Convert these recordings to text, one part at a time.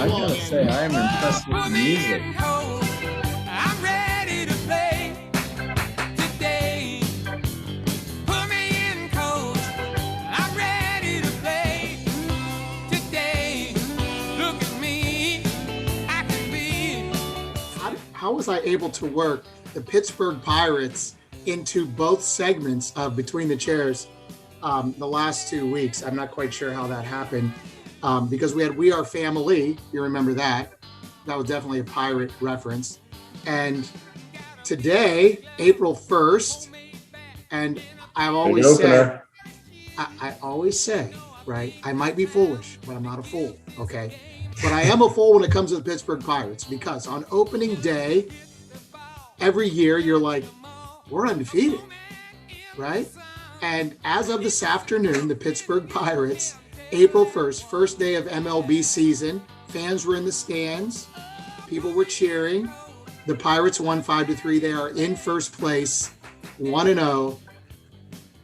I gotta say, I am impressed with the music. I'm ready to play today. Put me in, coach. I'm ready to play today. Look at me. I can be. How was I able to work the Pittsburgh Pirates into both segments of Between the Chairs the last 2 weeks? I'm not quite sure how that happened because we had We Are Family. You remember that. That was definitely a pirate reference. And today, April 1st, and I've always said, I always say, right, I might be foolish, but I'm not a fool, okay? But I am a fool when it comes to the Pittsburgh Pirates because on opening day, every year you're like, we're undefeated, right? And as of this afternoon, the Pittsburgh Pirates, April 1st, first day of MLB season, fans were in the stands, people were cheering. The Pirates won 5-3. They are in first place, 1-0.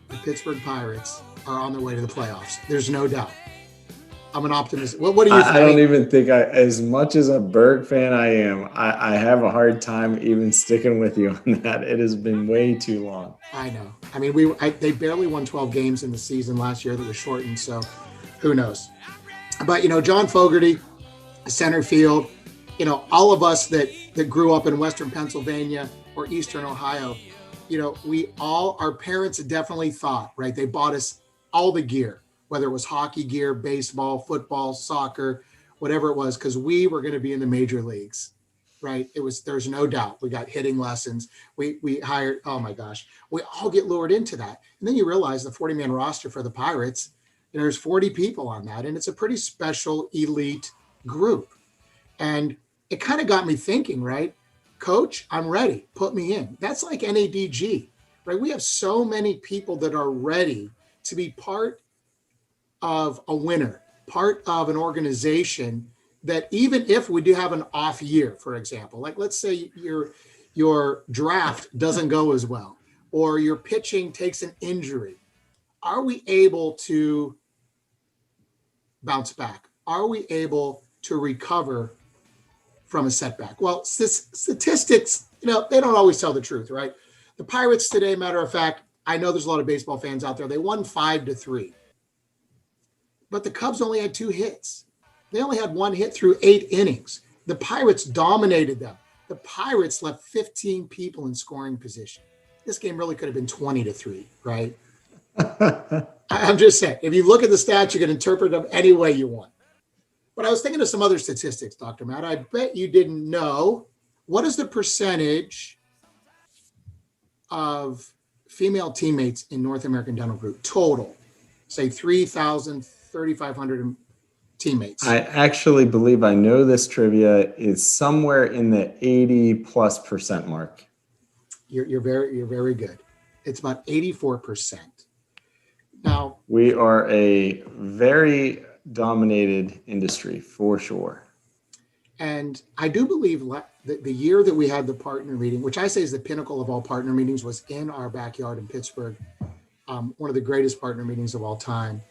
The Pittsburgh Pirates are on their way to the playoffs. There's no doubt. I'm an optimist. What do you think? I don't even think as much as a Berg fan I am, I have a hard time even sticking with you on that. It has been way too long. I know. I mean, they barely won 12 games in the season last year that was shortened, so who knows? But, John Fogerty, center field, all of us that grew up in Western Pennsylvania or Eastern Ohio, our parents definitely thought, right? They bought us all the gear, whether it was hockey gear, baseball, football, soccer, whatever it was, because we were going to be in the major leagues, right? There's no doubt. We got hitting lessons. We hired, oh my gosh, we all get lured into that. And then you realize the 40-man roster for the Pirates, there's 40 people on that, and it's a pretty special elite group. And it kind of got me thinking, right? Coach, I'm ready. Put me in. That's like NADG, right? We have so many people that are ready to be part of a winner, part of an organization that even if we do have an off year, for example, like let's say your draft doesn't go as well, or your pitching takes an injury, are we able to bounce back? Are we able to recover from a setback? Well, statistics, they don't always tell the truth, right? The Pirates today, matter of fact, I know there's a lot of baseball fans out there. They won 5-3. But the Cubs only had 2 hits. They only had 1 hit through 8 innings. The Pirates dominated them. The Pirates left 15 people in scoring position. This game really could have been 20-3, right? I'm just saying, if you look at the stats, you can interpret them any way you want. But I was thinking of some other statistics, Dr. Matt. I bet you didn't know, what is the percentage of female teammates in North American Dental Group total? Say 3,000, 3,500 teammates. I actually believe I know this trivia is somewhere in the 80+% mark. You're very good. It's about 84%. Now, we are a very dominated industry for sure. And I do believe the year that we had the partner meeting, which I say is the pinnacle of all partner meetings, was in our backyard in Pittsburgh. One of the greatest partner meetings of all time.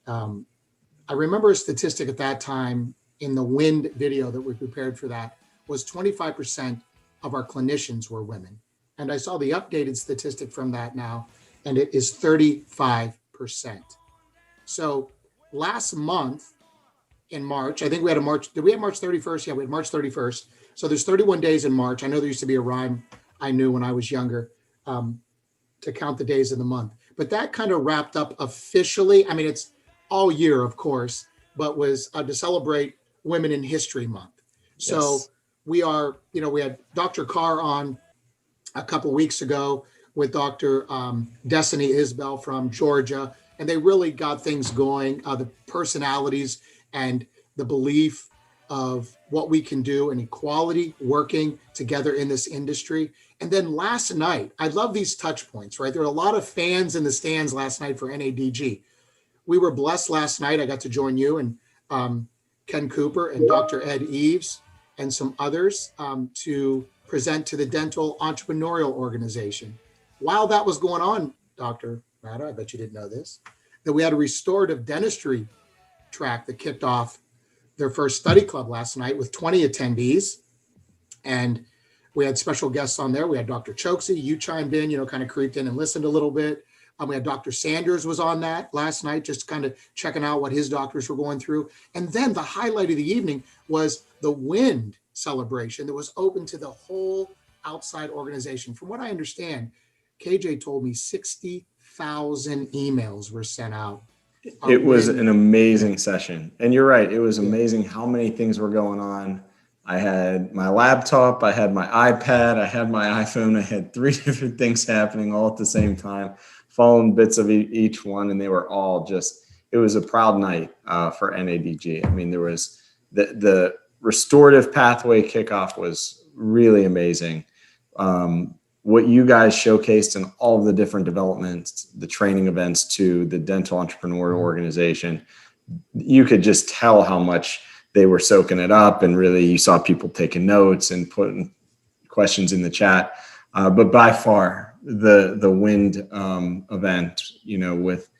I remember a statistic at that time in the Wind video that we prepared for that was 25% of our clinicians were women. And I saw the updated statistic from that now, and it is 35%. So last month in March, I think we had did we have March 31st? Yeah, we had March 31st. So there's 31 days in March. I know there used to be a rhyme I knew when I was younger to count the days in the month. But that kind of wrapped up officially. I mean, it's all year, of course, but was to celebrate Women in History Month. So yes. We had Dr. Carr on a couple of weeks ago with Dr. Destiny Isbell from Georgia, and they really got things going. The personalities and the belief of what we can do and equality working together in this industry. And then last night, I love these touch points, right? There were a lot of fans in the stands last night for NADG. We were blessed last night. I got to join you and Ken Cooper and Dr. Ed Eves and some others to present to the Dental Entrepreneurial Organization. While that was going on, Dr. Matta, I bet you didn't know this, that we had a restorative dentistry track that kicked off their first study club last night with 20 attendees. And we had special guests on there. We had Dr. Chokesy. You chimed in, kind of creeped in and listened a little bit. We had Dr. Sanders was on that last night, just kind of checking out what his doctors were going through. And then the highlight of the evening was the WIND celebration that was open to the whole outside organization. From what I understand, KJ told me 60,000 emails were sent out. It was an amazing session. And you're right. It was amazing how many things were going on. I had my laptop, I had my iPad, I had my iPhone. I had 3 different things happening all at the same time, following bits of each one. And they were all it was a proud night for NADG. I mean, there was the restorative pathway kickoff was really amazing. What you guys showcased in all of the different developments, the training events to the Dental Entrepreneur Organization, you could just tell how much they were soaking it up, and really you saw people taking notes and putting questions in the chat. But by far the WIND event, with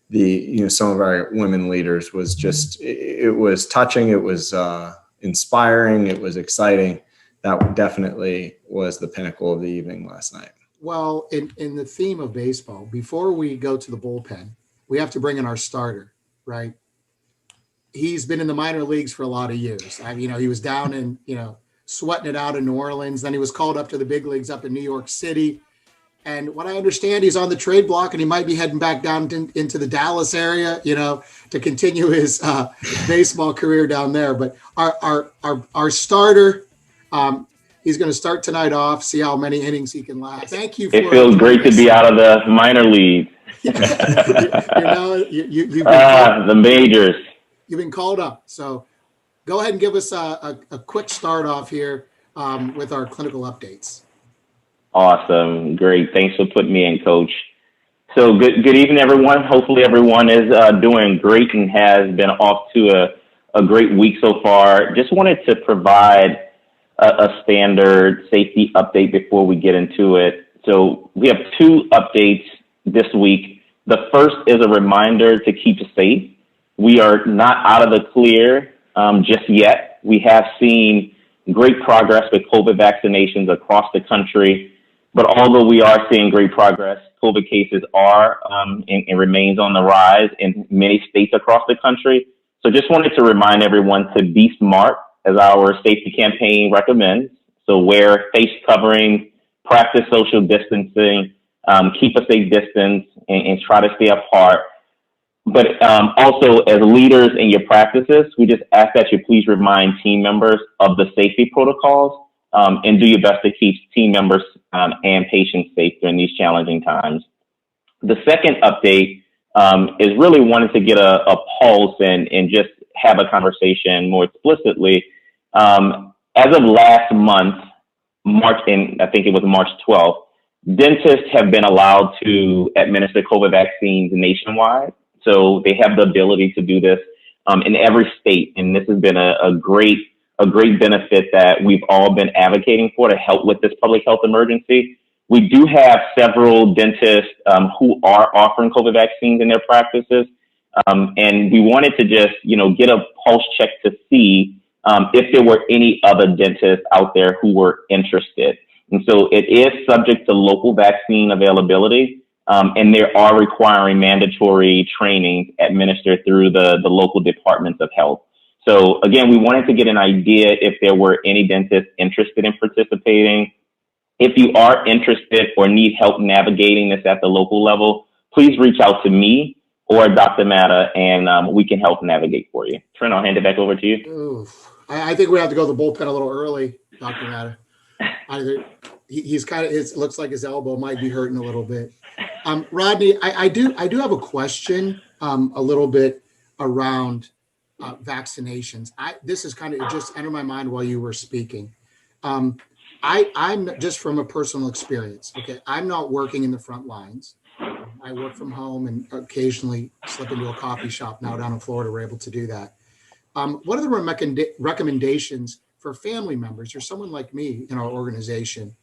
the, some of our women leaders was just, it was touching. It was inspiring. It was exciting. That definitely was the pinnacle of the evening last night. Well, in the theme of baseball, before we go to the bullpen, we have to bring in our starter, right? He's been in the minor leagues for a lot of years. He was down in, sweating it out in New Orleans. Then he was called up to the big leagues up in New York City. And what I understand, he's on the trade block and he might be heading back down into the Dallas area, to continue his baseball career down there. But our starter, he's going to start tonight off, see how many innings he can last. Thank you. It feels great to be out of the minor league. The majors. You've been called up. So go ahead and give us a quick start off here with our clinical updates. Awesome. Great. Thanks for putting me in, Coach. So good evening, everyone. Hopefully everyone is doing great and has been off to a great week so far. Just wanted to provide a standard safety update before we get into it. So we have 2 updates this week. The first is a reminder to keep safe. We are not out of the clear just yet. We have seen great progress with COVID vaccinations across the country. But although we are seeing great progress, COVID cases are and remains on the rise in many states across the country. So just wanted to remind everyone to be smart, as our safety campaign recommends. So wear face covering, practice social distancing, keep a safe distance, and try to stay apart. But also, as leaders in your practices, we just ask that you please remind team members of the safety protocols and do your best to keep team members and patients safe during these challenging times. The second update is really wanting to get a pulse and just have a conversation more explicitly. As of last month, I think it was March 12th, dentists have been allowed to administer COVID vaccines nationwide. So they have the ability to do this in every state. And this has been a great benefit that we've all been advocating for to help with this public health emergency. We do have several dentists who are offering COVID vaccines in their practices. And we wanted to just, get a pulse check to see if there were any other dentists out there who were interested. And so it is subject to local vaccine availability. And they are requiring mandatory trainings administered through the local departments of health. So again, we wanted to get an idea if there were any dentists interested in participating. If you are interested or need help navigating this at the local level, please reach out to me or Dr. Matta, and we can help navigate for you. Trent, I'll hand it back over to you. Oof. I think we have to go to the bullpen a little early, Dr. Matta. He's kind of, it looks like his elbow might be hurting a little bit. Rodney, I do have a question a little bit around vaccinations. This is kind of, it just entered my mind while you were speaking. I'm just from a personal experience. Okay. I'm not working in the front lines. I work from home and occasionally slip into a coffee shop now down in Florida. We're able to do that. What are the recommendations for family members or someone like me in our organization?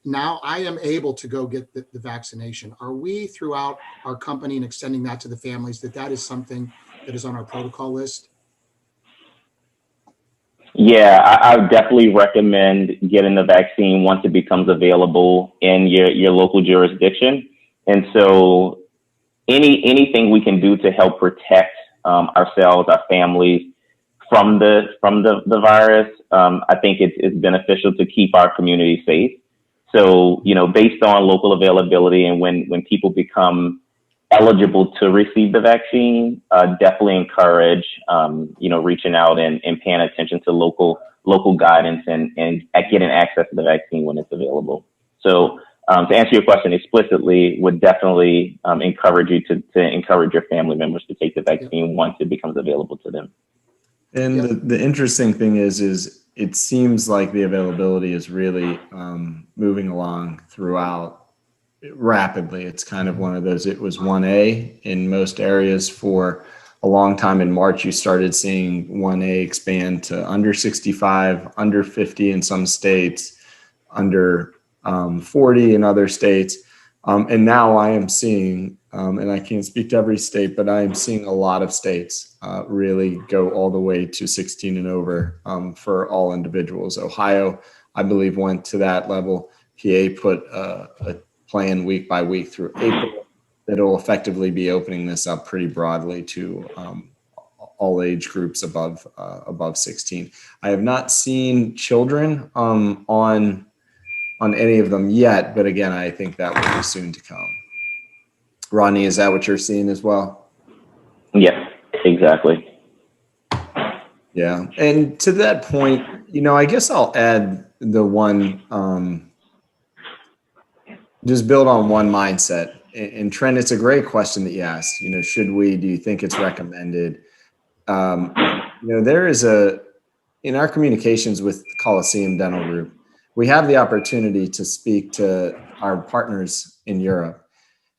Now I am able to go get the vaccination. Are we throughout our company and extending that to the families that is something that is on our protocol list? Yeah, I would definitely recommend getting the vaccine once it becomes available in your local jurisdiction. And so anything we can do to help protect ourselves, our families from the virus, I think it's beneficial to keep our community safe. So, based on local availability and when people become eligible to receive the vaccine, definitely encourage, reaching out and paying attention to local guidance and getting access to the vaccine when it's available. So, to answer your question explicitly, would definitely encourage you to encourage your family members to take the vaccine once it becomes available to them. And the interesting thing is it seems like the availability is really moving along throughout rapidly. It's kind of one of those, it was 1A in most areas for a long time. In March, you started seeing 1A expand to under 65, under 50 in some states, under 40 in other states. And now I am seeing, and I can't speak to every state, but I am seeing a lot of states really go all the way to 16 and over for all individuals. Ohio, I believe, went to that level. PA put a plan week by week through April that will effectively be opening this up pretty broadly to all age groups above 16. I have not seen children on any of them yet, but again, I think that will be soon to come. Rodney, is that what you're seeing as well? Yes, exactly. Yeah, and to that point, I guess I'll add the one, just build on one mindset. And Trent, it's a great question that you asked. Do you think it's recommended? There is in our communications with Coliseum Dental Group, we have the opportunity to speak to our partners in Europe.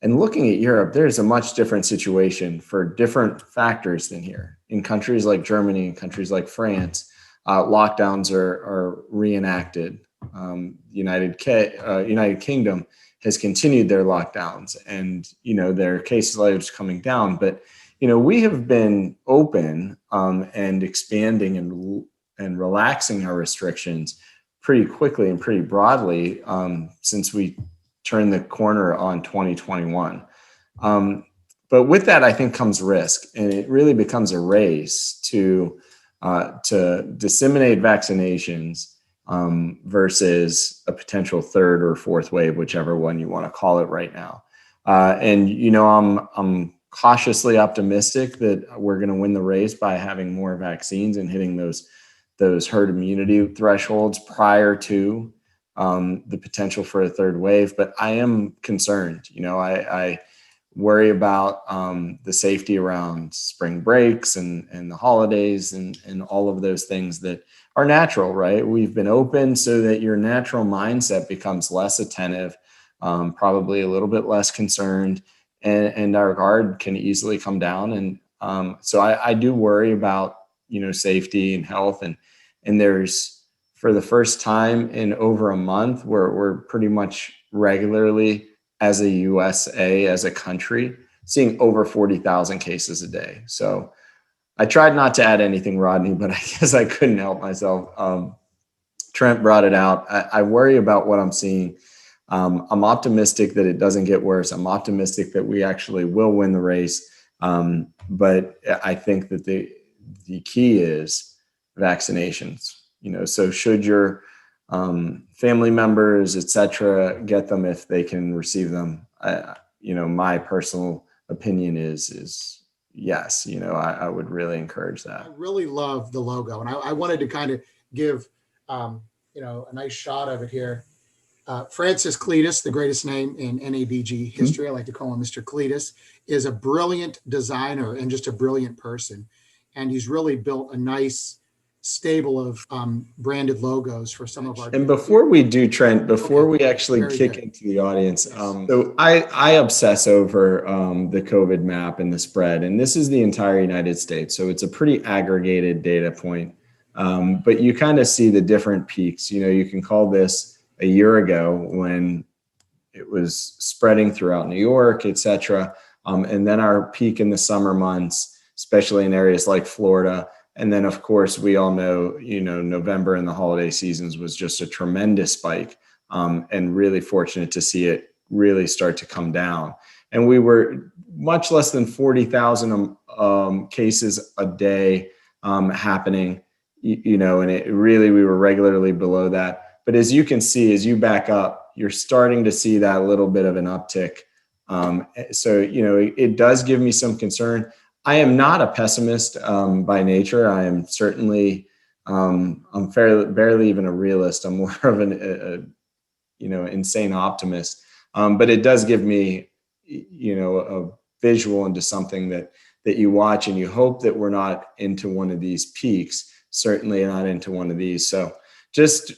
And looking at Europe, there's a much different situation for different factors than here. In countries like Germany and countries like France, lockdowns are reenacted. United Kingdom has continued their lockdowns, and their case loads coming down. But we have been open and expanding and relaxing our restrictions pretty quickly and pretty broadly since we turned the corner on 2021. But with that, I think comes risk, and it really becomes a race to disseminate vaccinations versus a potential third or fourth wave, whichever one you want to call it right now. I'm cautiously optimistic that we're going to win the race by having more vaccines and hitting those herd immunity thresholds prior to the potential for a third wave. But I am concerned. I worry about the safety around spring breaks and the holidays and all of those things that are natural, right? We've been open so that your natural mindset becomes less attentive, probably a little bit less concerned, and our guard can easily come down. And so I do worry about, safety and health. And there's, for the first time in over a month, we're pretty much regularly as a USA, as a country, seeing over 40,000 cases a day. So I tried not to add anything, Rodney, but I guess I couldn't help myself. Trent brought it out. I worry about what I'm seeing. I'm optimistic that it doesn't get worse. I'm optimistic that we actually will win the race. But I think that the key is vaccinations. So should your family members, et cetera, get them if they can receive them? My personal opinion is yes. I would really encourage that. I really love the logo, and I wanted to kind of give a nice shot of it here. Francis Cletus, the greatest name in NABG history, I like to call him Mr. Cletus, is a brilliant designer and just a brilliant person. And he's really built a nice stable of branded logos for some of our. And before we do, Trent, we actually kick into the audience, so I obsess over the COVID map and the spread, and this is the entire United States. So it's a pretty aggregated data point, but you kind of see the different peaks. You can call this a year ago when it was spreading throughout New York, et cetera. And then our peak in the summer months, especially in areas like Florida, And then, of course, we all know, November and the holiday seasons was just a tremendous spike, and really fortunate to see it really start to come down. And we were much less than 40,000 cases a day happening, and it really, we were regularly below that. But as you can see, as you back up, you're starting to see that little bit of an uptick. So, it does give me some concern. I am not a pessimist by nature. I am certainly, I'm barely even a realist. I'm more of an insane optimist. But it does give me, a visual into something that you watch, and you hope that we're not into one of these peaks, certainly not into one of these. So just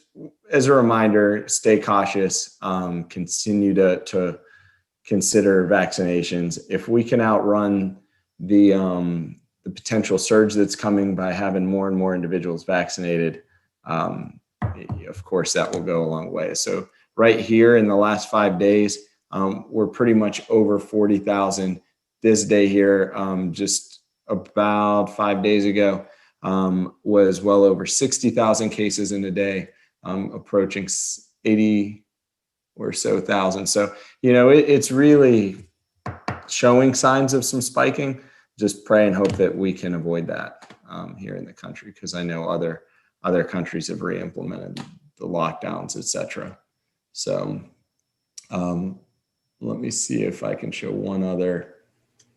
as a reminder, stay cautious, continue to consider vaccinations. If we can outrun the potential surge that's coming by having more and more individuals vaccinated, of course, that will go a long way. So right here in the last 5 days, we're pretty much over 40,000. This day here, just about 5 days ago, was well over 60,000 cases in a day, approaching 80 or so thousand. So, it's really showing signs of some spiking. Just pray and hope that we can avoid that here in the country, because I know other countries have re-implemented the lockdowns, et cetera. So let me see if I can show one other.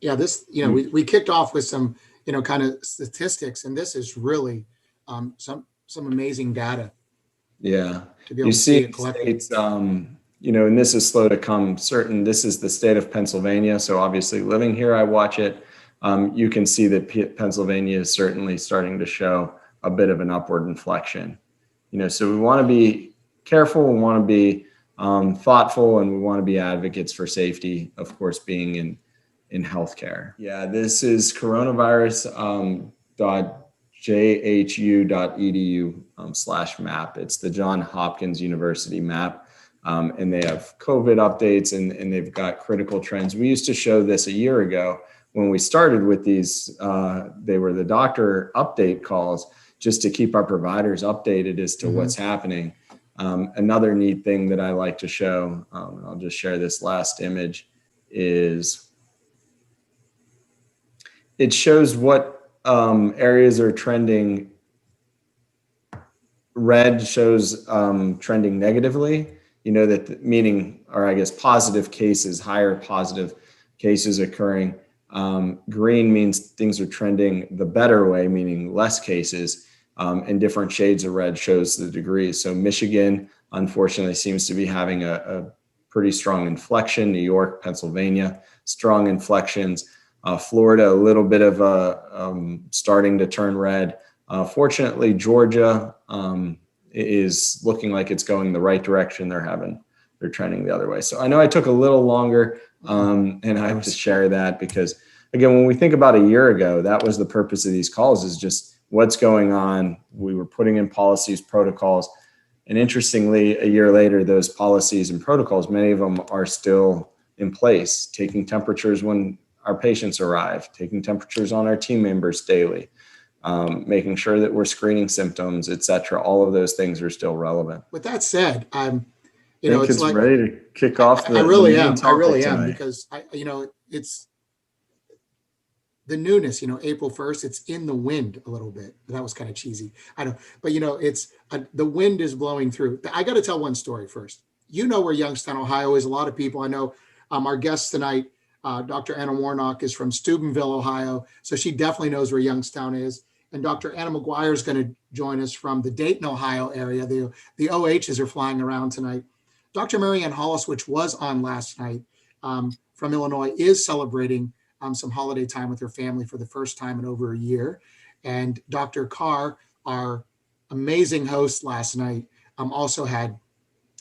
Yeah, this, we kicked off with some, kind of statistics, and this is really some amazing data. Yeah, to be able to see it collectively. It's, and this is slow to come. This is the state of Pennsylvania. So obviously living here, I watch it. You can see that Pennsylvania is certainly starting to show a bit of an upward inflection. So we want to be careful. We want to be thoughtful, and we want to be advocates for safety, of course, being in healthcare. Yeah, this is coronavirus.jhu.edu/map. It's the Johns Hopkins University map. And they have COVID updates, and they've got critical trends. We used to show this a year ago when we started with these. They were the doctor update calls, just to keep our providers updated as to what's happening. Another neat thing that I like to show, and I'll just share this last image, is it shows what areas are trending. Red shows trending negatively, meaning, or I guess positive cases, higher positive cases occurring. Green means things are trending the better way, meaning less cases, and different shades of red shows the degrees. So Michigan, unfortunately, seems to be having a pretty strong inflection. New York, Pennsylvania, strong inflections. Florida, a little bit of starting to turn red. Fortunately, Georgia is looking like it's going the right direction. They're trending the other way. So I know I took a little longer, and I have to share that because, again, when we think about a year ago, that was the purpose of these calls, is just what's going on. We were putting in policies, protocols, and interestingly, a year later, those policies and protocols, many of them are still in place, taking temperatures when our patients arrive, taking temperatures on our team members daily, making sure that we're screening symptoms, et cetera. All of those things are still relevant. With that said, it's like ready to kick off. I really am because it's the newness. April 1st, it's in the wind a little bit. That was kind of cheesy. I know, but it's the wind is blowing through. I got to tell one story first. Where Youngstown, Ohio is. A lot of people I know. Our guest tonight, Dr. Anna Warnock, is from Steubenville, Ohio, so she definitely knows where Youngstown is. And Dr. Anna McGuire is going to join us from the Dayton, Ohio area. The OHs are flying around tonight. Dr. Marianne Hollis, which was on last night, from Illinois, is celebrating some holiday time with her family for the first time in over a year. And Dr. Carr, our amazing host last night, also had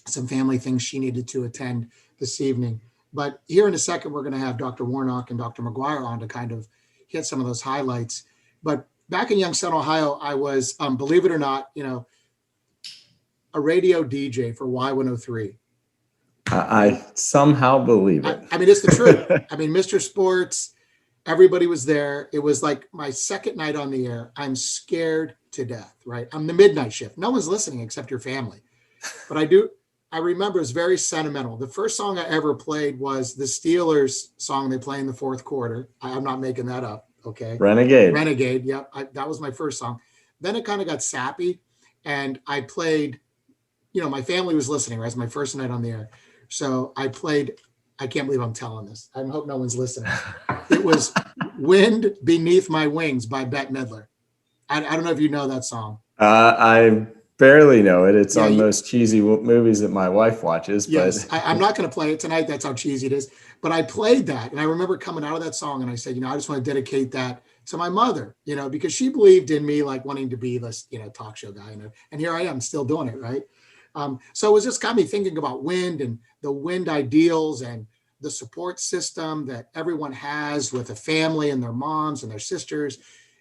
some family things she needed to attend this evening. But here in a second, we're going to have Dr. Warnock and Dr. McGuire on to kind of hit some of those highlights. But back in Youngstown, Ohio, I was, believe it or not, a radio DJ for Y103. I somehow believe it. I mean, it's the truth. I mean, Mr. Sports, Everybody was there. It was like my second night on the air. I'm scared to death, right? I'm the midnight shift. No one's listening except your family. But I remember it's very sentimental. The first song I ever played was the Steelers song they play in the fourth quarter. I'm not making that up. Okay. Renegade. Renegade. Yep. That was my first song. Then it kind of got sappy and I played, my family was listening, right? It's my first night on the air. So I played, I can't believe I'm telling this. I hope no one's listening. It was Wind Beneath My Wings by Bette Midler. I don't know if you know that song. I barely know it. It's on you- most cheesy movies that my wife watches. Yes, But I'm not going to play it tonight. That's how cheesy it is. But I played that, and I remember coming out of that song, and I said, I just want to dedicate that to my mother, because she believed in me, like wanting to be this, talk show guy, and here I am, still doing it, right? So it was just got me thinking about wind and the wind ideals and the support system that everyone has with a family and their moms and their sisters,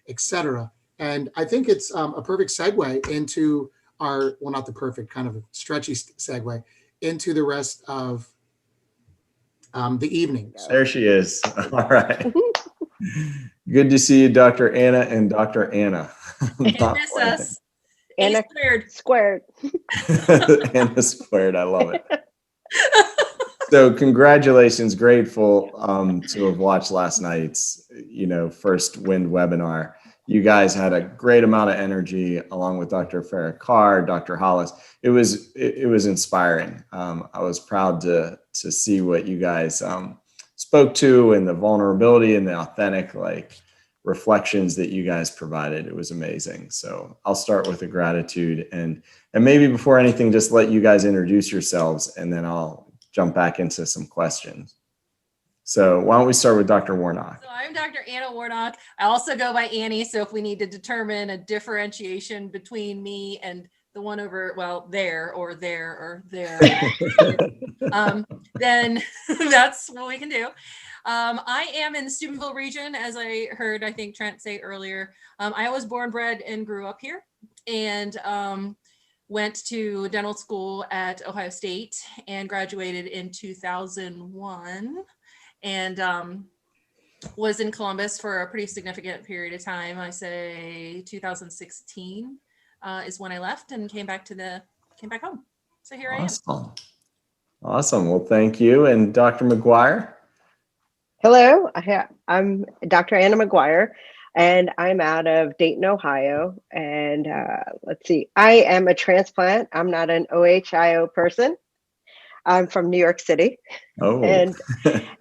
etc. And I think it's a perfect segue into not the perfect, kind of a stretchy segue into the rest of the evening. So, there she is. All right. Good to see you, Dr. Anna and Dr. Anna. Can't miss us. Anna Squared. Anna squared. I love it. So congratulations. Grateful to have watched last night's, first Wind webinar. You guys had a great amount of energy along with Dr. Farrakar, Dr. Hollis. It was inspiring. I was proud to see what you guys spoke to and the vulnerability and the authentic reflections that you guys provided. It was amazing. So I'll start with the gratitude and maybe before anything, just let you guys introduce yourselves and then I'll jump back into some questions. So why don't we start with Dr. Warnock? So I'm Dr. Anna Warnock. I also go by Annie. So if we need to determine a differentiation between me and the one over, there, then that's what we can do. I am in the Steubenville region, as I heard, I think Trent say earlier. I was born, bred, and grew up here, and went to dental school at Ohio State and graduated in 2001. And was in Columbus for a pretty significant period of time. I say 2016 is when I left and came back home. So here I am. Awesome. Well, thank you. And Dr. McGuire? Hello, I'm Dr. Anna McGuire, and I'm out of Dayton, Ohio. And let's see, I am a transplant. I'm not an OHIO person. I'm from New York City. Oh.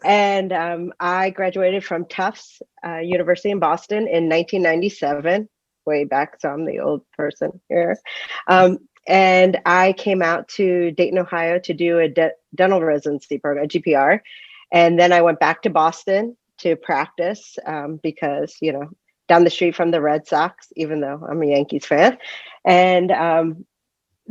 And I graduated from Tufts University in Boston in 1997, way back, so I'm the old person here. And I came out to Dayton, Ohio to do a dental residency program, a GPR. And then I went back to Boston to practice because, down the street from the Red Sox, even though I'm a Yankees fan, and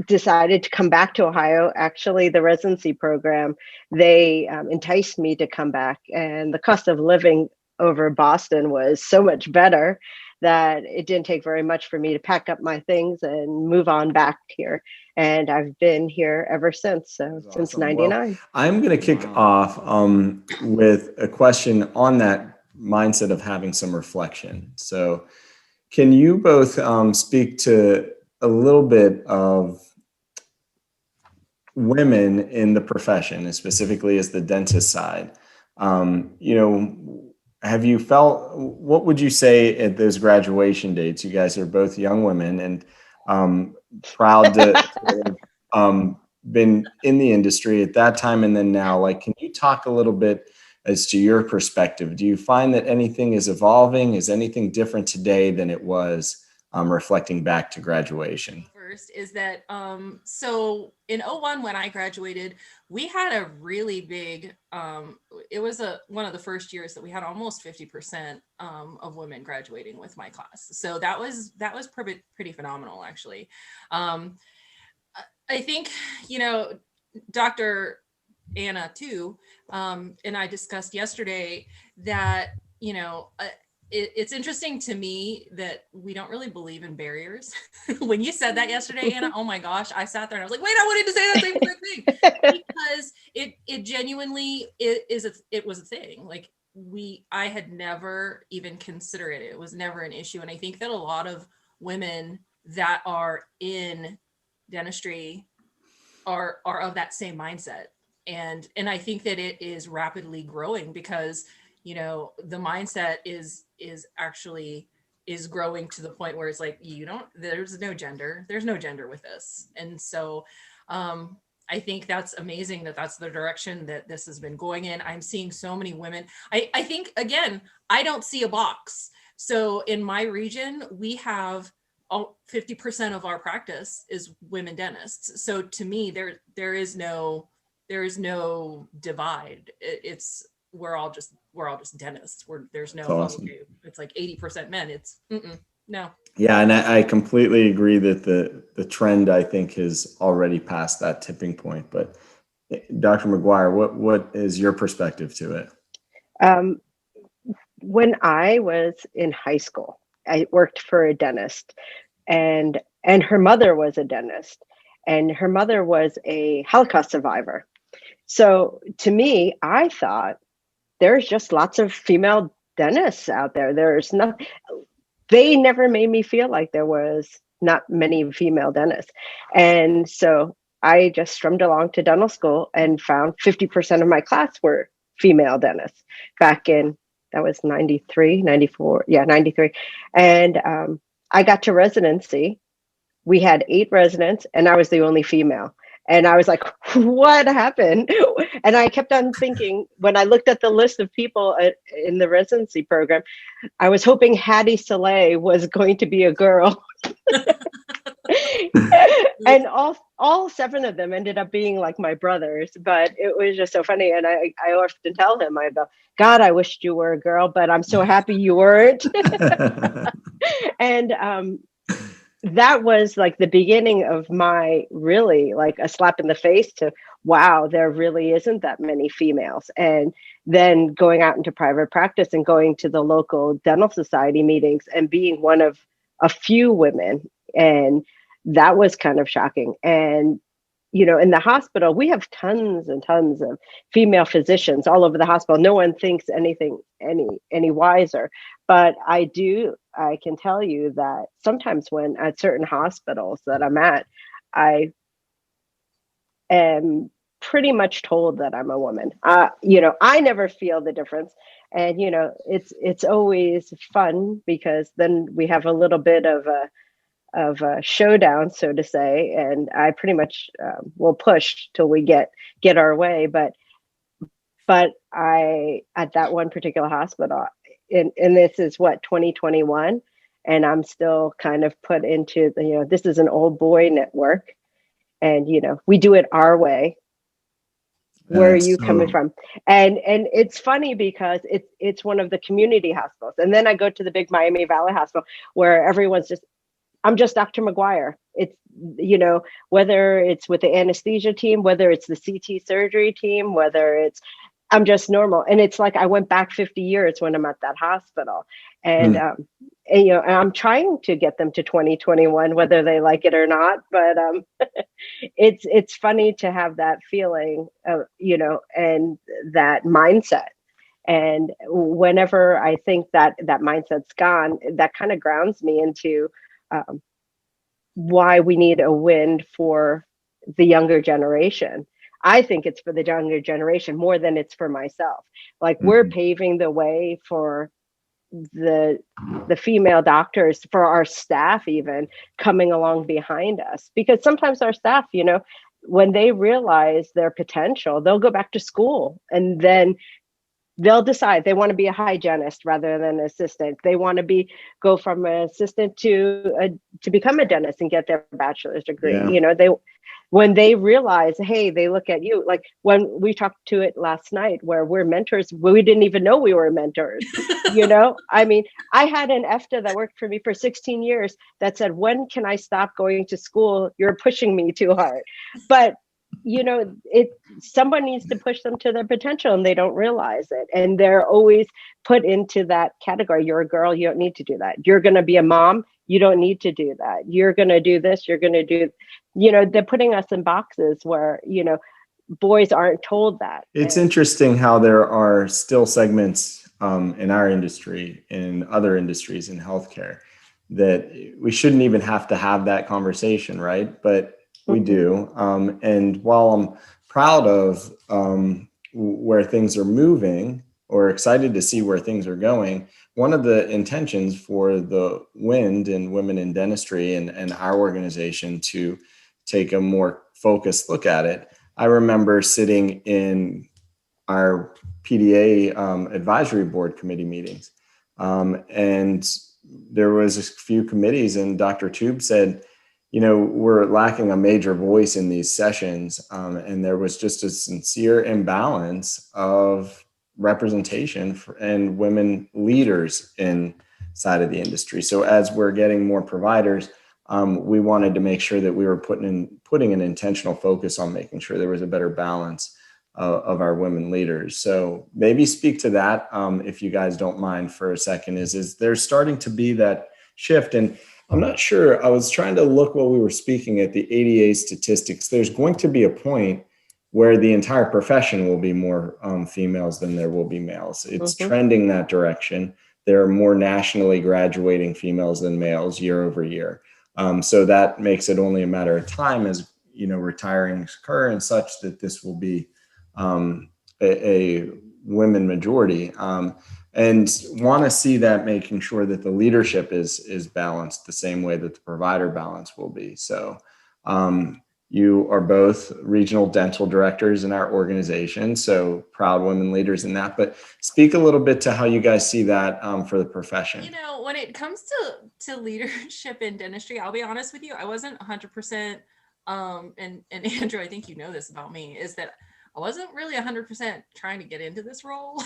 decided to come back to Ohio. Actually, the residency program, they enticed me to come back, and the cost of living over Boston was so much better that it didn't take very much for me to pack up my things and move on back here. And I've been here ever since, since '99. Well, I'm going to kick off with a question on that mindset of having some reflection. So can you both speak to a little bit of women in the profession, and specifically as the dentist side? Have you felt, what would you say at those graduation dates? You guys are both young women and proud to have been in the industry at that time and then now. Can you talk a little bit as to your perspective? Do you find that anything is evolving? Is anything different today than it was reflecting back to graduation? First is that, so in 01, when I graduated, we had a really big, it was one of the first years that we had almost 50% of women graduating with my class. So that was pretty phenomenal, actually. I think, Dr. Anna too, and I discussed yesterday that, it's interesting to me that we don't really believe in barriers. When you said that yesterday, Anna, oh my gosh, I sat there and I was like, wait, I wanted to say that same thing because it genuinely it was a thing. I had never even considered it. It was never an issue. And I think that a lot of women that are in dentistry are of that same mindset. And I think that it is rapidly growing because, you know, the mindset is actually is growing to the point where it's like, there's no gender with this. And so I think that's amazing that that's the direction that this has been going in. I'm seeing so many women. I think, again, I don't see a box. So in my region, we have 50% of our practice is women dentists. So to me, there is no divide. We're all just dentists. There's no, That's awesome. okay, it's like 80% men. It's no. Yeah, and I completely agree that the trend, I think, has already passed that tipping point. But Dr. McGuire, what is your perspective to it? When I was in high school, I worked for a dentist, and her mother was a dentist, and her mother was a Holocaust survivor. So to me, I thought there's just lots of female dentists out there. They never made me feel like there was not many female dentists. And so I just strummed along to dental school and found 50% of my class were female dentists back in, that was 93, 94. Yeah, 93. And I got to residency. We had 8 residents and I was the only female. And I was like, what happened? And I kept on thinking, when I looked at the list of people in the residency program, I was hoping Hattie Soleil was going to be a girl. And all 7 of them ended up being like my brothers, but it was just so funny. And I often tell him, I go, God, I wished you were a girl, but I'm so happy you weren't. And that was like the beginning of my really like a slap in the face to, wow, there really isn't that many females. And then going out into private practice and going to the local dental society meetings and being one of a few women. And that was kind of shocking. And, you know, in the hospital, we have tons and tons of female physicians all over the hospital. No one thinks anything any wiser. But I can tell you that sometimes when at certain hospitals that I'm at, I am pretty much told that I'm a woman. You know, I never feel the difference. And, you know, it's always fun because then we have a little bit of a showdown, so to say. And I pretty much will push till we get our way. But I, at that one particular hospital, and this is what, 2021, and I'm still kind of put into the, you know, this is an old boy network, and, you know, we do it our way. Where are you coming from? And it's funny because it's one of the community hospitals, and then I go to the big Miami Valley Hospital where everyone's just, I'm just Dr. McGuire. It's, you know, whether it's with the anesthesia team, whether it's the CT surgery team, whether it's, I'm just normal. And it's like I went back 50 years when I'm at that hospital. And, and you know, and I'm trying to get them to 2021, whether they like it or not. But it's funny to have that feeling of, you know, and that mindset. And whenever I think that mindset's gone, that kind of grounds me into why we need a win for the younger generation. I think it's for the younger generation more than it's for myself. Like we're paving the way for the female doctors, for our staff even coming along behind us, because sometimes our staff, you know, when they realize their potential, they'll go back to school and then they'll decide they want to be a hygienist rather than an assistant. They want to go from an assistant to become a dentist and get their bachelor's degree. Yeah. You know, when they realize, hey, they look at you, like when we talked to it last night, where we're mentors, we didn't even know we were mentors. You know, I mean, I had an EFTA that worked for me for 16 years that said, when can I stop going to school? You're pushing me too hard. But you know, someone needs to push them to their potential and they don't realize it. And they're always put into that category. You're a girl, you don't need to do that. You're going to be a mom, you don't need to do that. You're going to do this, you're going to do, you know, they're putting us in boxes where, you know, boys aren't told that. It's interesting how there are still segments in our industry, in other industries, in healthcare, that we shouldn't even have to have that conversation, right? But we do. And while I'm proud of where things are moving, or excited to see where things are going, one of the intentions for the WIND and Women in Dentistry and our organization to take a more focused look at it. I remember sitting in our PDA advisory board committee meetings. And there was a few committees, and Dr. Tube said, you know, we're lacking a major voice in these sessions. And there was just a sincere imbalance of representation and women leaders inside of the industry. So as we're getting more providers, we wanted to make sure that we were putting an intentional focus on making sure there was a better balance of our women leaders. So maybe speak to that, if you guys don't mind for a second, is there's starting to be that shift. And I'm not sure, I was trying to look while we were speaking at the ADA statistics. There's going to be a point where the entire profession will be more females than there will be males. It's trending that direction. There are more nationally graduating females than males year over year. So that makes it only a matter of time as, you know, retirings occur and such, that this will be a women majority, and want to see that, making sure that the leadership is balanced the same way that the provider balance will be. So you are both regional dental directors in our organization, so proud women leaders in that. But speak a little bit to how you guys see that for the profession. You know, when it comes to leadership in dentistry, I'll be honest with you, I wasn't 100%. And Andrew, I think you know this about me, is that I wasn't really 100% trying to get into this role.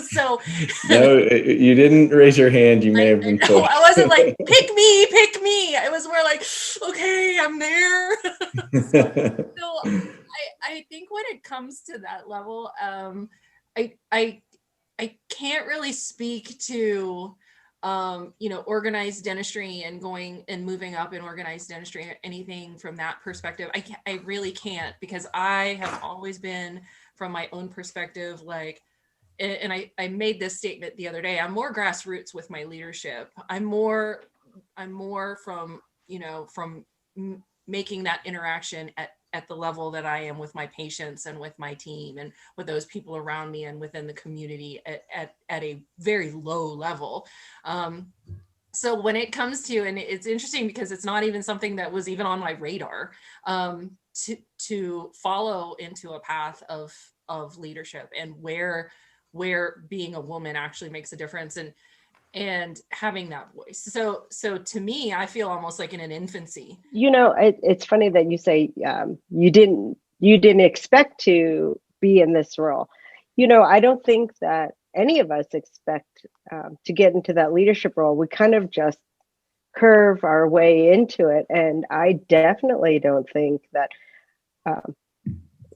So no, you didn't raise your hand. You may have been no, pushed. I wasn't like, pick me, pick me. It was more like, okay, I'm there. So I think when it comes to that level, I can't really speak to you know, organized dentistry and going and moving up in organized dentistry, anything from that perspective. I really can't, because I have always been, from my own perspective, like, and I made this statement the other day, I'm more grassroots with my leadership. I'm more from, you know, from making that interaction at the level that I am with my patients and with my team and with those people around me and within the community at a very low level. So when it comes to, and it's interesting because it's not even something that was even on my radar, to follow into a path of leadership and where being a woman actually makes a difference, and having that voice. So to me, I feel almost like in an infancy. You know, it's funny that you say you didn't expect to be in this role. You know, I don't think that any of us expect to get into that leadership role. We kind of just curve our way into it, and I definitely don't think that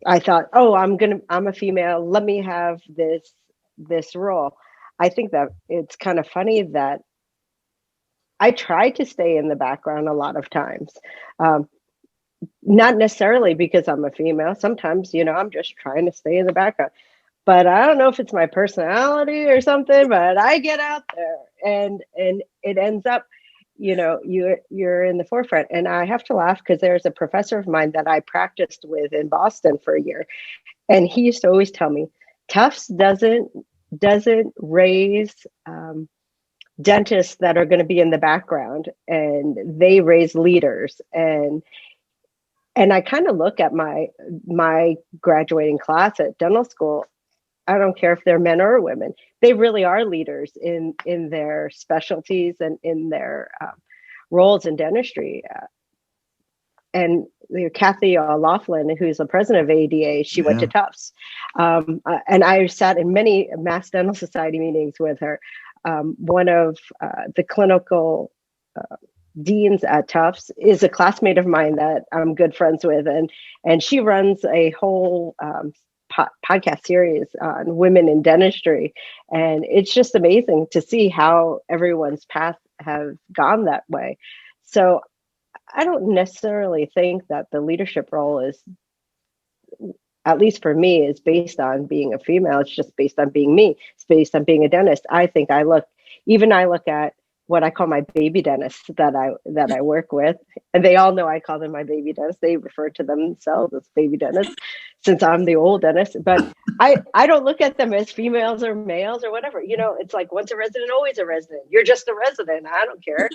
I thought, oh, I'm a female, let me have this role. I think that it's kind of funny that I try to stay in the background a lot of times. Not necessarily because I'm a female. Sometimes, you know, I'm just trying to stay in the background. But I don't know if it's my personality or something, but I get out there and it ends up, you know, you're in the forefront. And I have to laugh because there's a professor of mine that I practiced with in Boston for a year. And he used to always tell me, Tufts doesn't raise dentists that are going to be in the background, and they raise leaders. And I kind of look at my graduating class at dental school. I don't care if they're men or women. They really are leaders in their specialties and in their roles in dentistry. And Kathy Laughlin, who's the president of ADA, she went to Tufts. And I sat in many Mass Dental Society meetings with her. One of the clinical deans at Tufts is a classmate of mine that I'm good friends with. And she runs a whole podcast series on women in dentistry. And it's just amazing to see how everyone's path have gone that way. So I don't necessarily think that the leadership role is at least for me, is based on being a female. It's just based on being me. It's based on being a dentist. I think I look at what I call my baby dentists that I work with, and they all know I call them my baby dentists. They refer to themselves as baby dentists since I'm the old dentist. But I don't look at them as females or males or whatever. It's like once a resident, always a resident. You're just a resident. I don't care.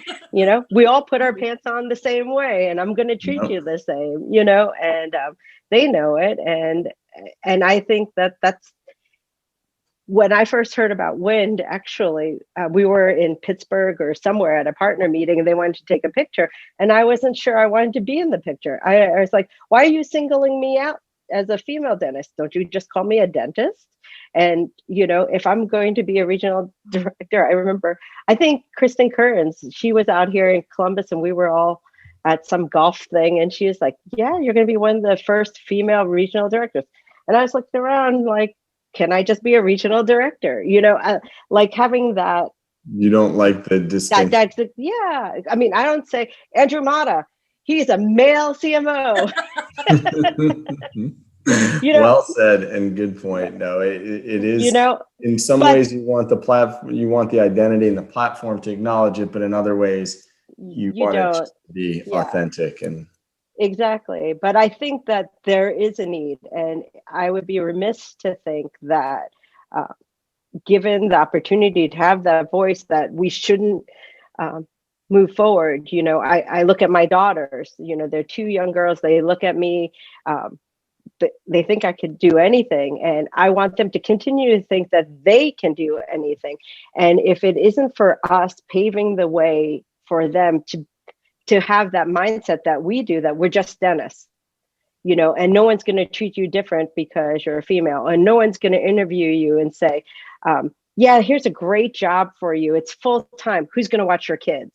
We all put our pants on the same way, and I'm going to treat you the same. And they know it, and I think that's when I first heard about wind. Actually, we were in Pittsburgh or somewhere at a partner meeting, and they wanted to take a picture, and I wasn't sure I wanted to be in the picture. I was like, why are you singling me out as a female dentist? Don't you just call me a dentist? And if I'm going to be a regional director, I remember, I think Kristen Currens, she was out here in Columbus, and we were all at some golf thing, and she was like, yeah, you're going to be one of the first female regional directors. And I was looking around like, can I just be a regional director? Like having that. You don't like the distinction. Yeah. I mean, I don't say Andrew Matta, he's a male CMO. Well said, and good point. No, it is. In some ways, you want the platform, you want the identity and the platform to acknowledge it, but in other ways, you want it to be authentic and. Exactly. But I think that there is a need, and I would be remiss to think that given the opportunity to have that voice, that we shouldn't move forward. I look at my daughters, they're two young girls. They look at me, they think I could do anything, and I want them to continue to think that they can do anything. And if it isn't for us paving the way for them to have that mindset that we do, that we're just dentists, and no one's going to treat you different because you're a female, and no one's going to interview you and say, yeah, here's a great job for you. It's full time. Who's going to watch your kids?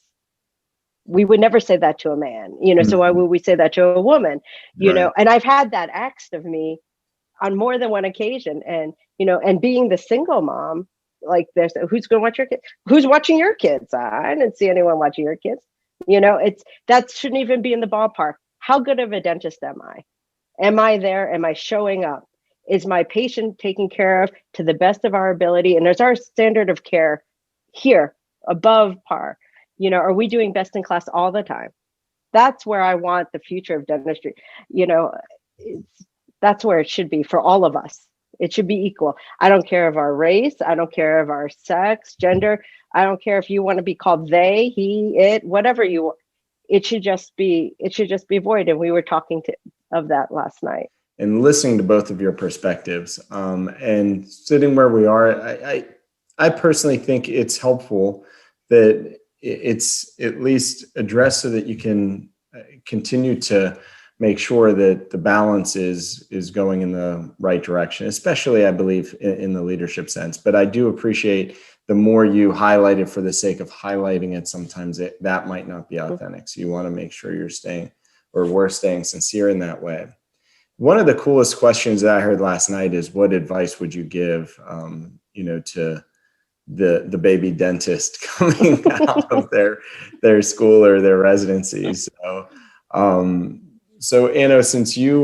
We would never say that to a man, so why would we say that to a woman? Right. And I've had that asked of me on more than one occasion. And, and being the single mom, like there's who's going to watch your kids? Who's watching your kids? I didn't see anyone watching your kids. That shouldn't even be in the ballpark. How good of a dentist am I? Am I there? Am I showing up? Is my patient taken care of to the best of our ability? And there's our standard of care here above par. Are we doing best in class all the time? That's where I want the future of dentistry. That's where it should be for all of us. It should be equal. I don't care of our race. I don't care of our sex, gender. I don't care if you want to be called they, he, it, whatever you want. It should just be void. And we were talking of that last night. And listening to both of your perspectives, and sitting where we are, I personally think it's helpful that it's at least addressed so that you can continue to make sure that the balance is going in the right direction, especially, I believe, in the leadership sense. But I do appreciate the more you highlight it for the sake of highlighting it, sometimes that might not be authentic. So you want to make sure we're staying sincere in that way. One of the coolest questions that I heard last night is, what advice would you give, to the baby dentist coming out of their school or their residency? So Anno, since you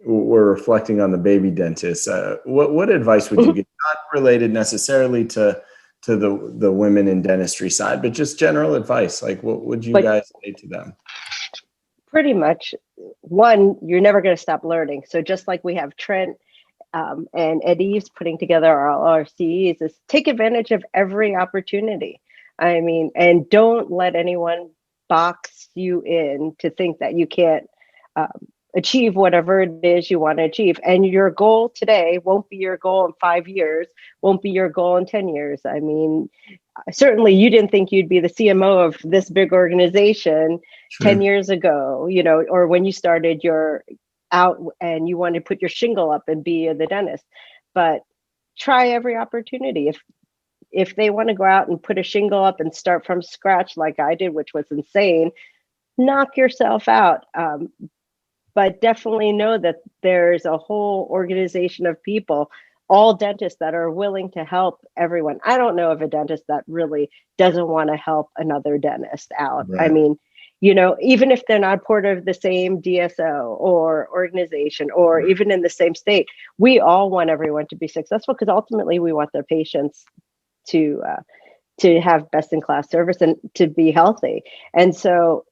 were reflecting on the baby dentist, what advice would you give? Not related necessarily to the women in dentistry side, but just general advice. Like, what would you guys say to them? Pretty much, one, you're never going to stop learning. So just like we have Trent and Ed Eves putting together our CEs, is take advantage of every opportunity. I mean, and don't let anyone box you in to think that you can't achieve whatever it is you want to achieve. And your goal today won't be your goal in 5 years, won't be your goal in 10 years. I mean, certainly you didn't think you'd be the CMO of this big organization 10 years ago, or when you started your out and you wanted to put your shingle up and be the dentist. But try every opportunity. If they want to go out and put a shingle up and start from scratch like I did, which was insane, knock yourself out. But definitely know that there's a whole organization of people, all dentists, that are willing to help everyone. I don't know of a dentist that really doesn't want to help another dentist out. Right. I mean, even if they're not part of the same DSO or organization or even in the same state, we all want everyone to be successful because ultimately we want their patients to have best in class service and to be healthy. And so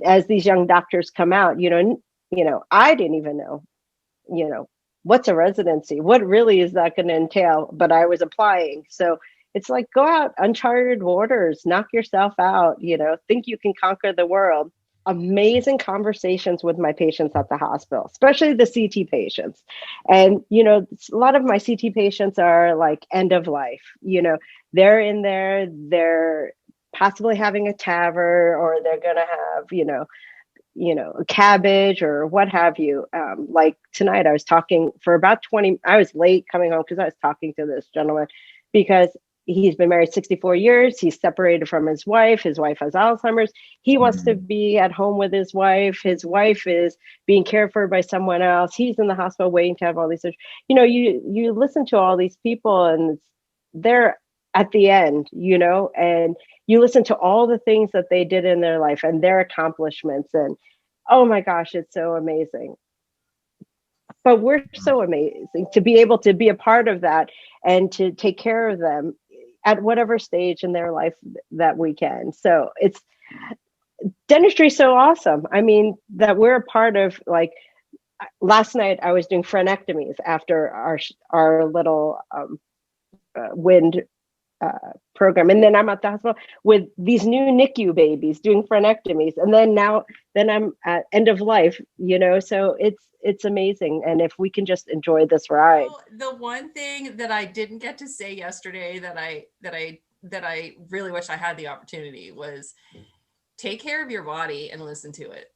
as these young doctors come out, I didn't even know, what's a residency? What really is that going to entail? But I was applying. So it's like, go out, uncharted waters, knock yourself out, think you can conquer the world. Amazing conversations with my patients at the hospital, especially the CT patients. And, a lot of my CT patients are like end of life, they're in there, they're possibly having a TAVR, or they're going to have, a cabbage or what have you. Like tonight, I was talking for about 20, I was late coming home because I was talking to this gentleman because he's been married 64 years. He's separated from his wife. His wife has Alzheimer's. He wants to be at home with his wife. His wife is being cared for by someone else. He's in the hospital waiting to have all these, you listen to all these people and they're at the end, and you listen to all the things that they did in their life and their accomplishments. And oh my gosh, it's so amazing. But we're so amazing to be able to be a part of that and to take care of them at whatever stage in their life that we can. So it's dentistry so awesome. I mean, that we're a part of. Like last night I was doing frenectomies after our little wind program, and then I'm at the hospital with these new NICU babies doing frenectomies, and then I'm at end of life, so it's amazing. And if we can just enjoy this ride. The one thing that I didn't get to say yesterday that I really wish I had the opportunity was take care of your body and listen to it,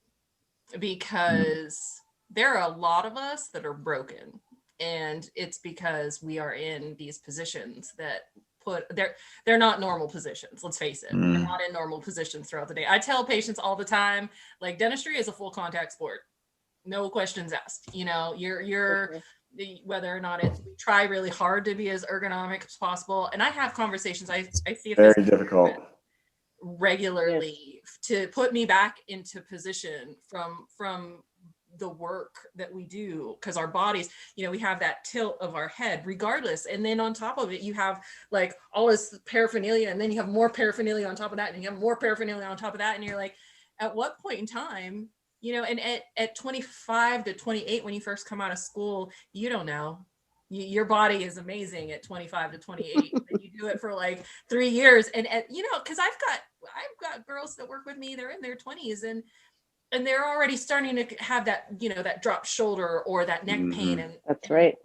because there are a lot of us that are broken, and it's because we are in these positions that they're not normal positions. Let's face it. They're not in normal positions throughout the day. I tell patients all the time, like, dentistry is a full contact sport. No questions asked. You're whether or not we try really hard to be as ergonomic as possible. And I have conversations. I see very difficult regularly to put me back into position from the work that we do, because our bodies, we have that tilt of our head regardless, and then on top of it you have like all this paraphernalia, and then you have more paraphernalia on top of that, and you have more paraphernalia on top of that, and you're like, at what point in time, and at 25 to 28, when you first come out of school, you don't know. Your body is amazing at 25 to 28 and you do it for like 3 years, and because I've got girls that work with me, they're in their 20s, and they're already starting to have that, that dropped shoulder or that neck pain. And that's right.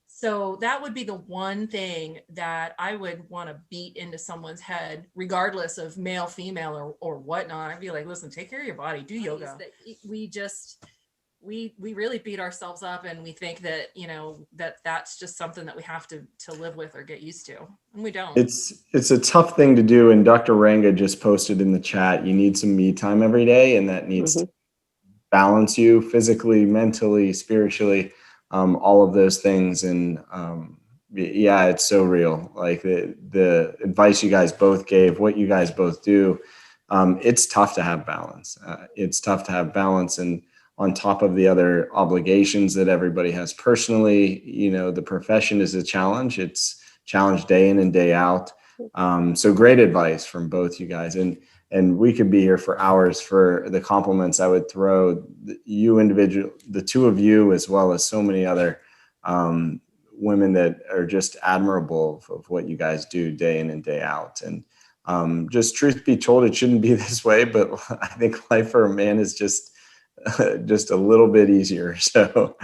So that would be the one thing that I would want to beat into someone's head, regardless of male, female, or whatnot. I'd be like, listen, take care of your body, do yoga. We really beat ourselves up, and we think that, that's just something that we have to live with or get used to. And we don't. It's a tough thing to do. And Dr. Ranga just posted in the chat, you need some me time every day, and that needs to balance you physically, mentally, spiritually, all of those things. And yeah, it's so real. Like the advice you guys both gave, what you guys both do, it's tough to have balance. It's tough to have balance. And on top of the other obligations that everybody has personally, the profession is a challenge. It's challenge day in and day out. So great advice from both you guys. And we could be here for hours for the compliments I would throw you individual, the two of you, as well as so many other women that are just admirable of what you guys do day in and day out. And just truth be told, it shouldn't be this way, but I think life for a man is just a little bit easier. So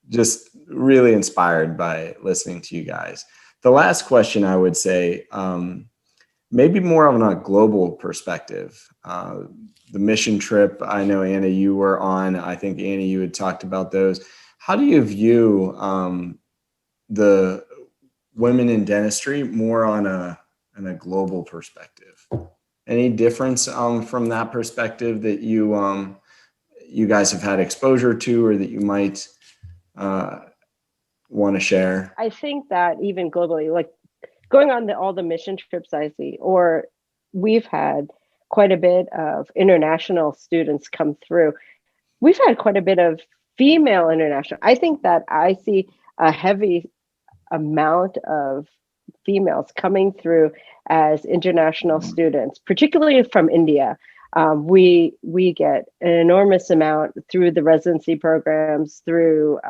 just really inspired by listening to you guys. The last question I would say, maybe more on a global perspective. The mission trip, I know, Anna, you were on. I think, Anna, you had talked about those. How do you view the women in dentistry more on a global perspective? Any difference from that perspective that you guys have had exposure to, or that you might want to share? I think that even globally, like going on all the mission trips I see, or we've had, quite a bit of international students come through. We've had quite a bit of female international. I think that I see a heavy amount of females coming through as international students, particularly from India. We get an enormous amount through the residency programs, through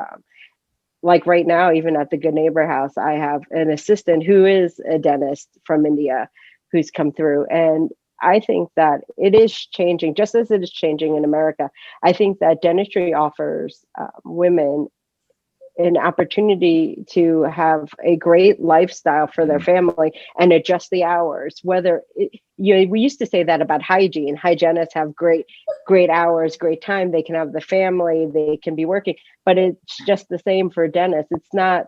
like right now, even at the Good Neighbor House, I have an assistant who is a dentist from India who's come through. And I think that it is changing, just as it is changing in America. I think that dentistry offers women an opportunity to have a great lifestyle for their family and adjust the hours. We used to say that about hygiene. Hygienists have great hours, great time. They can have the family, they can be working, but it's just the same for dentists. It's not,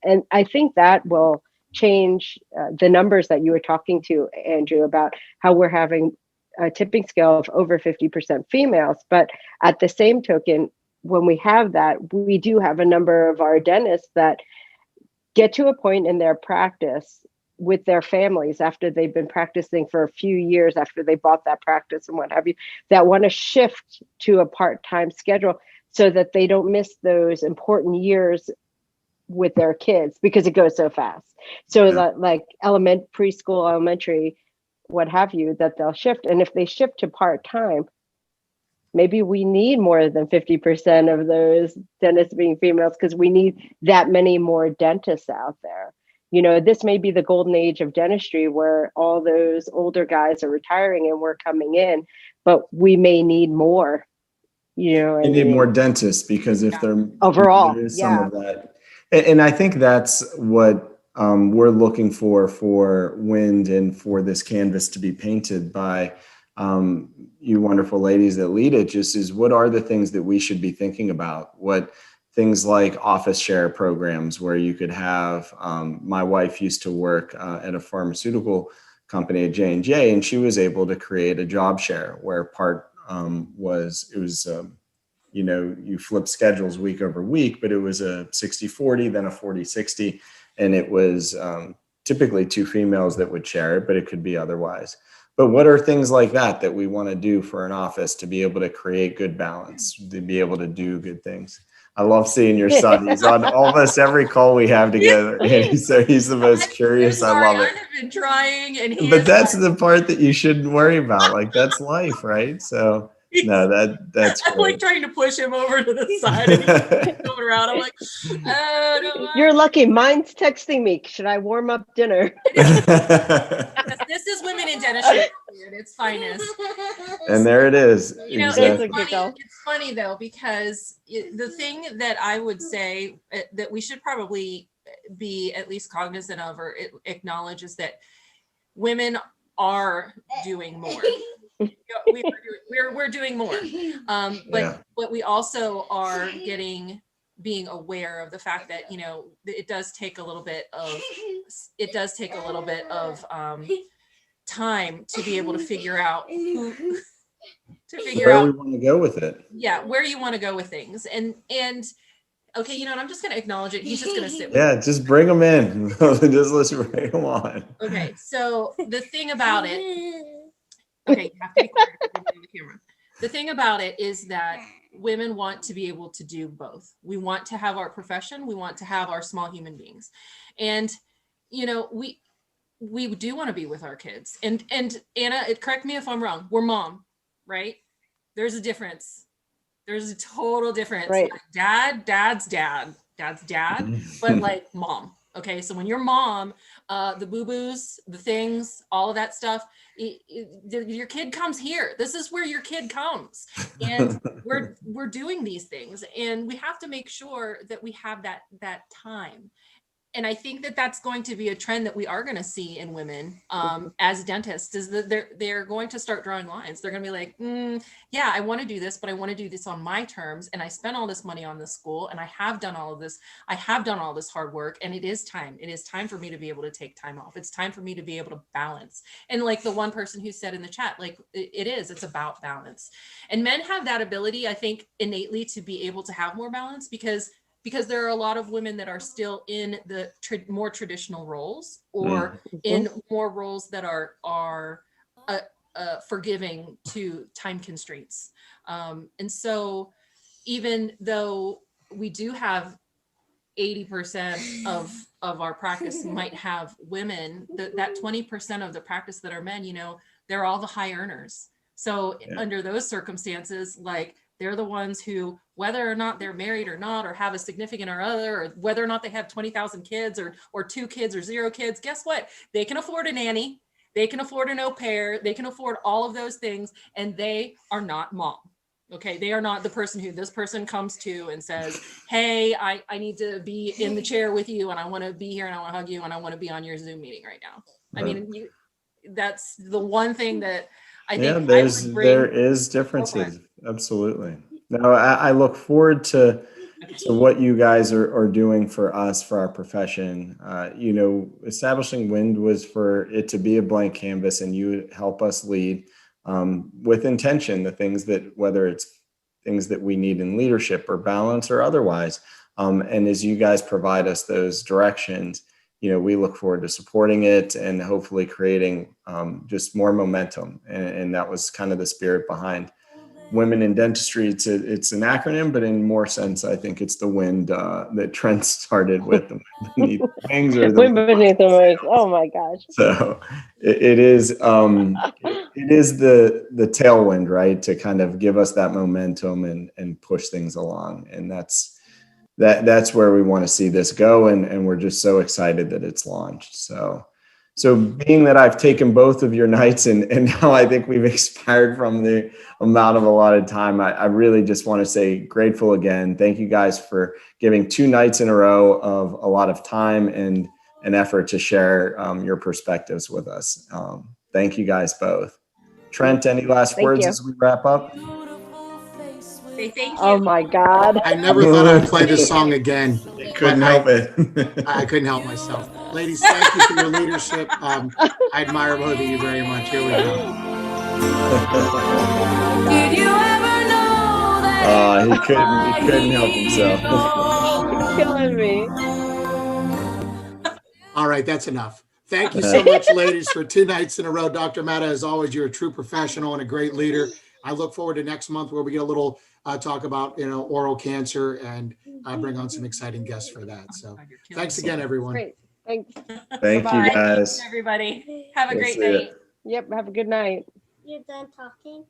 and I think that will change the numbers that you were talking to, Andrew, about how we're having a tipping scale of over 50% females. But at the same token, when we have that, we do have a number of our dentists that get to a point in their practice with their families after they've been practicing for a few years, after they bought that practice and what have you, that want to shift to a part-time schedule so that they don't miss those important years with their kids because it goes so fast. So that like preschool, elementary, what have you, that they'll shift. And if they shift to part-time, maybe we need more than 50% of those dentists being females because we need that many more dentists out there. This may be the golden age of dentistry where all those older guys are retiring and we're coming in, but we may need more. You need more dentists because if they're overall, there is some of that. And I think that's what we're looking for WIND and for this canvas to be painted by you wonderful ladies that lead it, just is what are the things that we should be thinking about? What things like office share programs where you could have, my wife used to work at a pharmaceutical company at J&J, and she was able to create a job share where part you flip schedules week over week, but it was a 60-40, then a 40-60. And it was typically two females that would share it, but it could be otherwise. But what are things like that we want to do for an office to be able to create good balance, to be able to do good things? I love seeing your son. He's on almost every call we have together. And he's the most curious. I love it. I have been trying, but that's the part that you shouldn't worry about. Like, that's life, right? So no, that's I'm like trying to push him over to the side and he's going around. I'm like, you're lucky. Mine's texting me. Should I warm up dinner? This is women in dentistry at its finest. And there it is. Exactly. It's funny though, because the thing that I would say that we should probably be at least cognizant of or acknowledge is that women are doing more. We're doing more, but we also are being aware of the fact that it does take a little bit of time to be able to figure out where we want to go with it. Yeah, where you want to go with things, and okay, I'm just going to acknowledge it. He's just going to sit with me. Just bring him in. Let's bring him on. Okay, so the thing about it. Okay, you have to be quiet on the camera. The thing about it is that women want to be able to do both. We want to have our profession. We want to have our small human beings. And, we do want to be with our kids. And Anna, correct me if I'm wrong. We're mom, right? There's a difference. There's a total difference. Right. Like dad's dad, but like mom. Okay, so when you're mom, the boo-boos, the things, all of that stuff, your kid comes here. This is where your kid comes. And we're doing these things. And we have to make sure that we have that time. And I think that that's going to be a trend that we are going to see in women as dentists, is that they're going to start drawing lines. They're going to be like, yeah, I want to do this, but I want to do this on my terms. And I spent all this money on this school, and I have done all of this. I have done all this hard work, and it is time. It is time for me to be able to take time off. It's time for me to be able to balance. And like the one person who said in the chat, like it's about balance. And men have that ability, I think, innately to be able to have more balance because there are a lot of women that are still in the more traditional roles or in more roles that are forgiving to time constraints. And so even though we do have 80% of our practice might have women, that 20% of the practice that are men, you know, they're all the high earners. So under those circumstances, like they're the ones who, whether or not they're married or not, or have a significant or other, or whether or not they have 20,000 kids or 2 kids or 0 kids, guess what? They can afford a nanny. They can afford an au pair. They can afford all of those things. And they are not mom. Okay. They are not the person who this person comes to and says, hey, I need to be in the chair with you, and I want to be here, and I want to hug you, and I want to be on your Zoom meeting right now. I mean, that's the one thing that I think there is differences. Absolutely. No, I look forward to what you guys are doing for us, for our profession. You know, establishing WIND was for it to be a blank canvas, and you help us lead with intention, the things that, whether it's things that we need in leadership or balance or otherwise. And as you guys provide us those directions, you know, we look forward to supporting it and hopefully creating just more momentum. And that was kind of the spirit behind Women in Dentistry. It's an acronym, but in more sense, I think it's the WIND that Trent started with. The Beneath the Wings, or the Wind beneath the wings. Oh my gosh. So it is the tailwind, right, to kind of give us that momentum and push things along. And that's where we want to see this go. And we're just so excited that it's launched. So being that I've taken both of your nights and now I think we've expired from the amount of allotted time, I really just want to say grateful again. Thank you guys for giving 2 nights in a row of a lot of time and an effort to share your perspectives with us. Thank you guys both. Trent, any last words as we wrap up? Say thank you. Oh my God. I never thought I'd play this song again. Couldn't help it. I couldn't help myself. Ladies, thank you for your leadership. I admire both of you very much. Here we go. Did you ever know that He couldn't help himself. Killing me. All right, that's enough. Thank you so much, ladies, for 2 nights in a row. Dr. Matta, as always, you're a true professional and a great leader. I look forward to next month where we get a little talk about, oral cancer and bring on some exciting guests for that. So thanks again, everyone. Great. Thanks. Thank you, Bye-bye. guys. Thanks, everybody. Have a We'll great see ya. night. Yep. Have a good night. You're done talking?